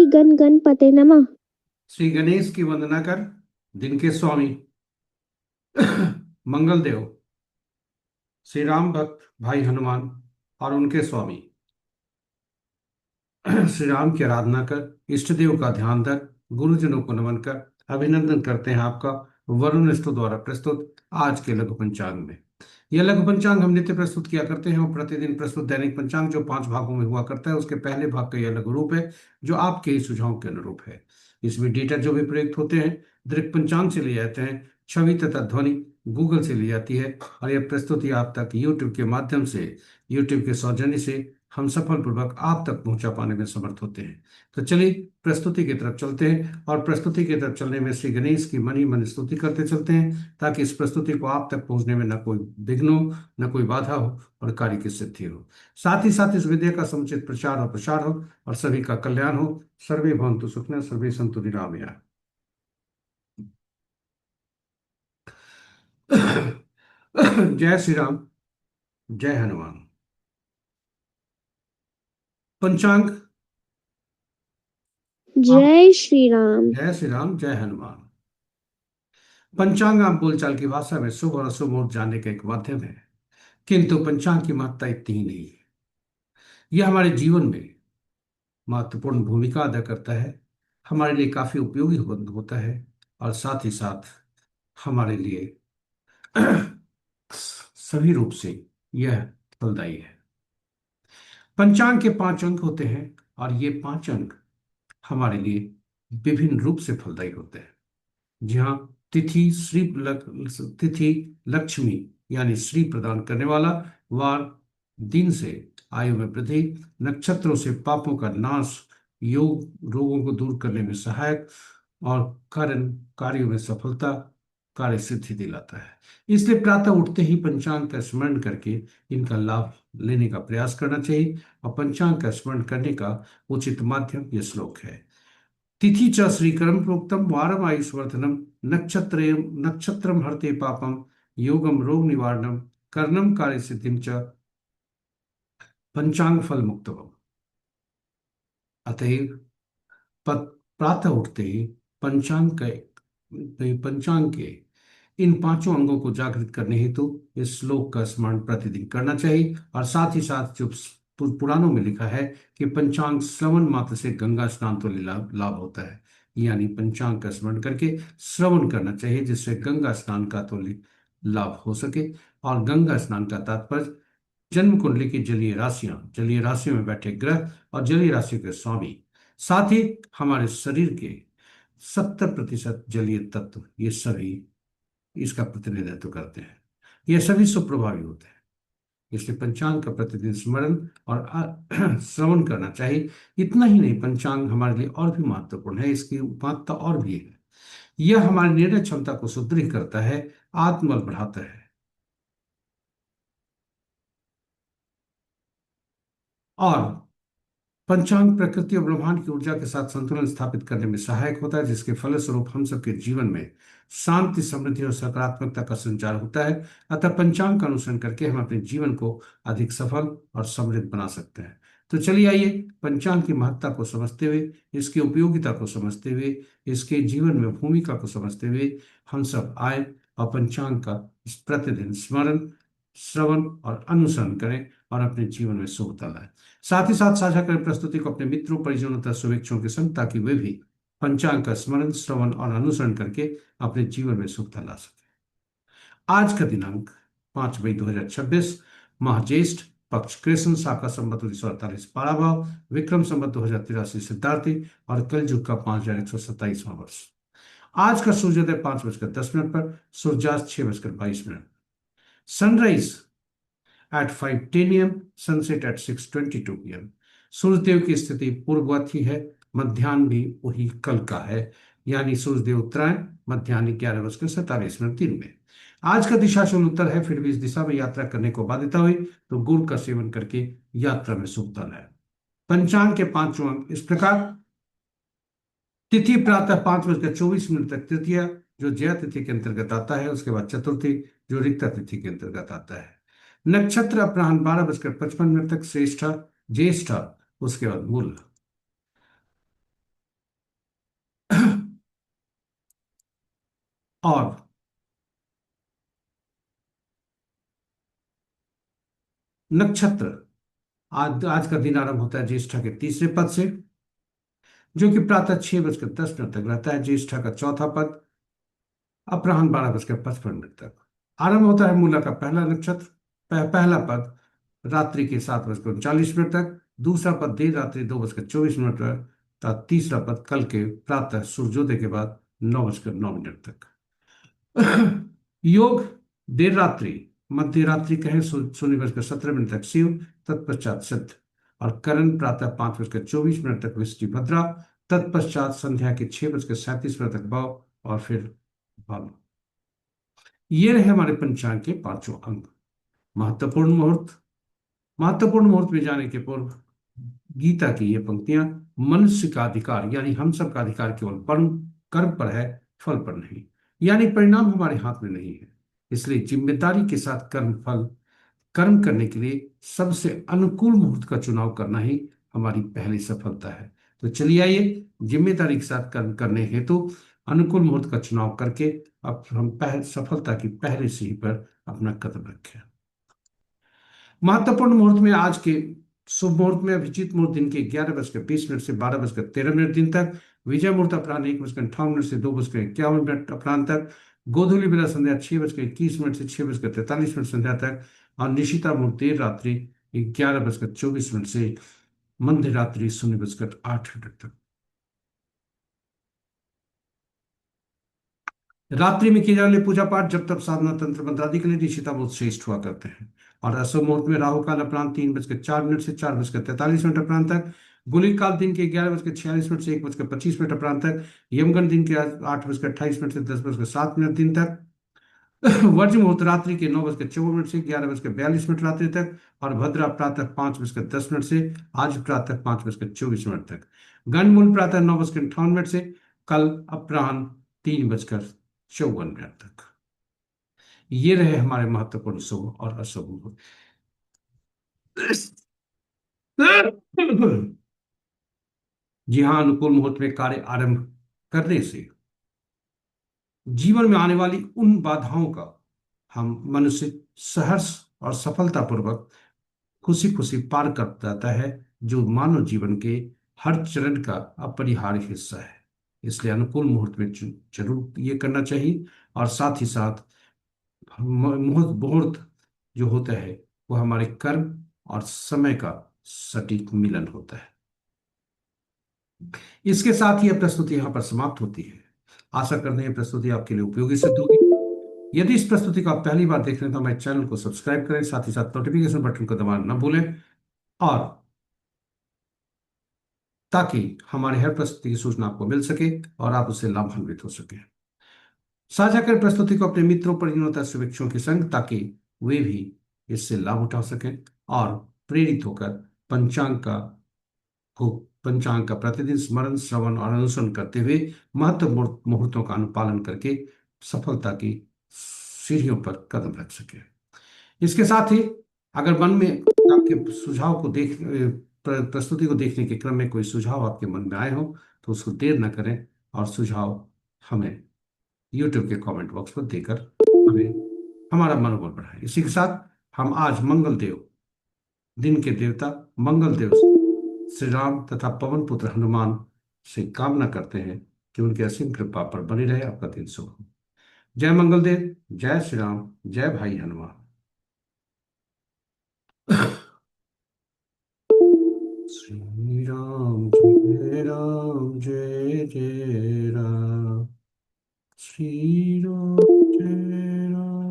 गण गणपते नमः। श्री गणेश की वंदना कर। दिन के स्वामी मंगल देव श्री राम भक्त भाई हनुमान और उनके स्वामी श्री राम की आराधना कर, इष्ट देव का ध्यान धर, गुरुजनों को नमन कर अभिनंदन करते हैं आपका वरुण स्तु द्वारा प्रस्तुत आज के लघु पंचांग में। यह लघु पंचांग हम नित्य प्रस्तुत किया करते हैं और प्रतिदिन प्रस्तुत दैनिक पंचांग जो 5 भागों में हुआ करता है उसके पहले भाग का यह लघु रूप है जो आपके ही सुझाव के अनुरूप है। इसमें डेटा जो भी प्रयुक्त होते हैं दृक पंचांग से लिए जाते हैं, छवि तथा ध्वनि गूगल से ली जाती है और यह प्रस्तुति आप तक यूट्यूब के माध्यम से, यूट्यूब के सौजन्य से हम सफलपूर्वक आप तक पहुंचा पाने में समर्थ होते हैं। तो चलिए प्रस्तुति की तरफ चलते हैं और प्रस्तुति की तरफ चलने में श्री गणेश की मन ही मन स्तुति करते चलते हैं ताकि इस प्रस्तुति को आप तक पहुंचने में न कोई विघ्न हो, न कोई बाधा हो और कार्य की सिद्धि हो। साथ ही साथ इस विद्या का समुचित प्रचार और प्रसार हो और सभी का कल्याण हो। सर्वे भवन्तु सुखिनः, सर्वे सन्तु निरामया। जय श्री राम, जय हनुमान। पंचांग। आप। जय श्री राम। जय श्री राम, जय हनुमान। पंचांग आम बोलचाल की भाषा में शुभ और अशुभ मुहूर्त जानने का एक माध्यम है, किंतु पंचांग की महत्ता इतनी ही नहीं है। यह हमारे जीवन में महत्वपूर्ण भूमिका अदा करता है, हमारे लिए काफी उपयोगी होता है और साथ ही साथ हमारे लिए सभी रूप से यह फलदायी है। पंचांग के 5 अंक होते हैं और ये 5 अंक हमारे लिए विभिन्न रूप से फलदायी होते हैं। जहाँ तिथि लक्ष्मी यानी श्री प्रदान करने वाला, वार दिन से आयु में वृद्धि, नक्षत्रों से पापों का नाश, योग रोगों को दूर करने में सहायक और कार्यों में सफलता, कार्य सिद्धि दिलाता है। इसलिए प्रातः उठते ही पंचांग का स्मरण करके इनका लाभ लेने का प्रयास करना चाहिए और पंचांग का स्मरण करने का उचित माध्यम यह श्लोक है। तिथि च श्रीकरम प्रोक्तम वारम आयुष्वर्धनम नक्षत्रे नक्षत्रम हरते पापम योगम रोग निवारणम कर्णम कार्य सिद्धिम च पंचांग फल मुक्तवम। अतएव प्रातः उठते ही पंचांग के इन 5 अंगों को जागृत करने हेतु इस श्लोक का स्मरण प्रतिदिन करना चाहिए और साथ ही साथ जो पुराणों में लिखा है कि पंचांग श्रवण मात्र से गंगा स्नान तो लाभ लाभ होता है, यानी पंचांग का स्मरण करके श्रवण करना चाहिए जिससे गंगा स्नान का तो लाभ हो सके। और गंगा स्नान का तात्पर्य जन्म कुंडली की जलीय राशियों में बैठे ग्रह और जलीय राशियों के स्वामी, साथ ही हमारे शरीर के 70% जलीय तत्व, ये सभी इसका प्रतिनिधित्व करते हैं। ये सभी सुप्रभावी होते हैं। इसलिए पंचांग का प्रतिदिन स्मरण और श्रवण करना चाहिए। इतना ही नहीं, पंचांग हमारे लिए और भी महत्वपूर्ण है, इसकी महत्ता और भी है। यह हमारी निर्णय क्षमता को सुदृढ़ करता है, आत्मबल बढ़ाता है और पंचांग प्रकृति और ब्रह्मांड की ऊर्जा के साथ संतुलन स्थापित करने में सहायक होता है, जिसके फलस्वरूप हम सबके जीवन में शांति, समृद्धि और सकारात्मकता का संचार होता है। अतः पंचांग का अनुसरण करके हम अपने जीवन को अधिक सफल और समृद्ध बना सकते हैं। तो चलिए आइए पंचांग की महत्ता को समझते हुए, इसकी उपयोगिता को समझते हुए, इसके जीवन में भूमिका को समझते हुए हम सब आए और पंचांग का प्रतिदिन स्मरण, श्रवण और अनुसरण करें और अपने जीवन में शुभता लाएं। साथ ही साथ साझा करें प्रस्तुति को अपने मित्रों, परिजनों तथा शुभेच्छुओं के संग ताकि वे भी पंचांग का स्मरण, श्रवण और अनुसरण करके अपने जीवन में सुखता ला सके। आज का दिनांक 5 मई 2026, माह ज्येष्ठ, पक्ष कृष्ण, शाखा संवत 1948 पाराभाव, विक्रम संवत 2083 सिद्धार्थी और कलयुग का 5127वां वर्ष। आज का सूर्योदय 5:10 पर, सूर्यास्त 6:22। Sunrise at 5:10 am, sunset at 6:22 pm। सूर्यदेव की स्थिति पूर्ववत ही है, मध्याह्न भी वही कल का है, यानी सूर्यदेव उत्तरायण मध्याह्न 11:47 में। आज का दिशाशूल उत्तर है, फिर भी इस दिशा में यात्रा करने को बाध्यता हुई तो गुड़ का सेवन करके यात्रा में शुभता लाए। पंचांग के 5 अंक इस प्रकार। तिथि प्रातः 5:24 तक तृतीया, जो जया तिथि के अंतर्गत आता है, उसके बाद चतुर्थी जो रिक्ता तिथि के अंतर्गत आता है। नक्षत्र अपराह्न 12:55 तक श्रेष्ठा, ज्येष्ठा, उसके बाद मूल। और नक्षत्र, आज आज का दिन आरंभ होता है ज्येष्ठा के तीसरे पद से, जो कि प्रातः 6:10 तक रहता है। ज्येष्ठा का चौथा पद अपराह्न 12:55 तक। आरंभ होता है मूला का पहला नक्षत्र, पहला पद रात्रि के 7:39 तक, दूसरा पद देर रात्रि 2:24 तक, तथा तीसरा पद कल के प्रातः सूर्योदय के बाद 9:09 तक। योग देर रात्रि, मध्य रात्रि कहें 0:17 तक शिव, तत्पश्चात सिद्ध। और करण प्रातः 5:24 तक विष्टि भद्रा, तत्पश्चात संध्या के 6:37 तक भव, और फिर भव। ये रहे हमारे पंचांग के पांचों अंग। महत्वपूर्ण मुहूर्त। महत्वपूर्ण मुहूर्त में जाने के पूर्व गीता की ये पंक्तियां, मनुष्य का अधिकार यानी हम सब का अधिकार केवल कर्म पर है, फल पर नहीं। यानी परिणाम हमारे हाथ में नहीं है, इसलिए जिम्मेदारी के साथ कर्म करने के लिए सबसे अनुकूल मुहूर्त का चुनाव करना ही हमारी पहली सफलता है। तो चलिए आइए जिम्मेदारी के साथ कर्म करने हेतु अनुकूल मुहूर्त का चुनाव करके अब हम सफलता की पहली सीढ़ी पर अपना कदम रखें। महत्वपूर्ण मुहूर्त में आज के शुभ मुहूर्त में अभिजीत मुहूर्त दिन के 11:20 से 12:13 दिन तक, विजय मुहूर्त अपराह्न 1:58 से 2:51 अपराह्न तक, गोधूली बेला संध्या 6:21 से 6:43 संध्या तक, और निशिता मुहूर्त देर रात्रि 11:24 से मध्य रात्रि 0:08 तक। रात्रि में किए जाने वाले पूजा पाठ जब तक साधना तंत्र मंत्र आदि के लिए निशिता मुहूर्त श्रेष्ठ हुआ करते हैं। और अशुभ मुहूर्त में राहु काल अपराह्न 3:04 से 4:43 अपराह्न तक, गुलिक काल दिन के 11:46 से 1:25 अपराह्न तक, यमगंड दिन के 8:28 से 10:07 दिन तक, वर्ज मुहूर्त रात्रि के 9:54 से 11:42 रात्रि तक, और भद्रा प्रातः 5:10 से आज प्रातः 5:24 तक, गंडमूल प्रातः 9:58 से कल अपराह्न 3:54 तक। ये रहे हमारे महत्वपूर्ण शुभ और अशुभ मुहूर्त। जी हाँ, अनुकूल मुहूर्त में कार्य आरंभ करने से जीवन में आने वाली उन बाधाओं का हम मनुष्य सहर्ष और सफलतापूर्वक खुशी खुशी पार कर जाता है, जो मानव जीवन के हर चरण का अपरिहार्य हिस्सा है। इसलिए अनुकूल मुहूर्त में जरूर ये करना चाहिए। और साथ ही साथ मुहूर्त मुहूर्त जो होता है वो हमारे कर्म और समय का सटीक मिलन होता है। इसके साथ ही यह प्रस्तुति यहाँ पर समाप्त होती है। आशा करते हैं प्रस्तुति आपके लिए उपयोगी सिद्ध होगी। यदि इस प्रस्तुति को आप पहली बार देख रहे हैं तो हमारे चैनल को सब्सक्राइब करें, साथ ही साथ नोटिफिकेशन बटन को दबाना न भूलें, और ताकि हमारे हर प्रस्तुति की सूचना आपको मिल सके और आप उससे लाभान्वित हो सके। साझा करें प्रस्तुति को अपने मित्रों, परिजनों तथा शुभेच्छुओं के संग, ताकि वे भी इससे लाभ उठा सकें और प्रेरित होकर पंचांग का को पंचांग का प्रतिदिन स्मरण, श्रवण और अनुसरण करते हुए महत्वपूर्ण मुहूर्तों का अनुपालन करके सफलता की सीढ़ियों पर कदम रख सके। इसके साथ ही अगर मन में आपके सुझाव को प्रस्तुति को देखने के क्रम में कोई सुझाव आपके मन में आए हो तो उसको देर न करें और सुझाव हमें यूट्यूब के कमेंट बॉक्स पर देकर हमें हमारा मनोबल बढ़ाएं। इसी के साथ हम आज मंगल देव, दिन के देवता मंगल देव श्री राम तथा पवन पुत्र हनुमान से कामना करते हैं कि उनके असीम कृपा पर बनी रहे आपका दिन शुभ हो। जय मंगल देव, जय श्री राम, जय भाई हनुमान।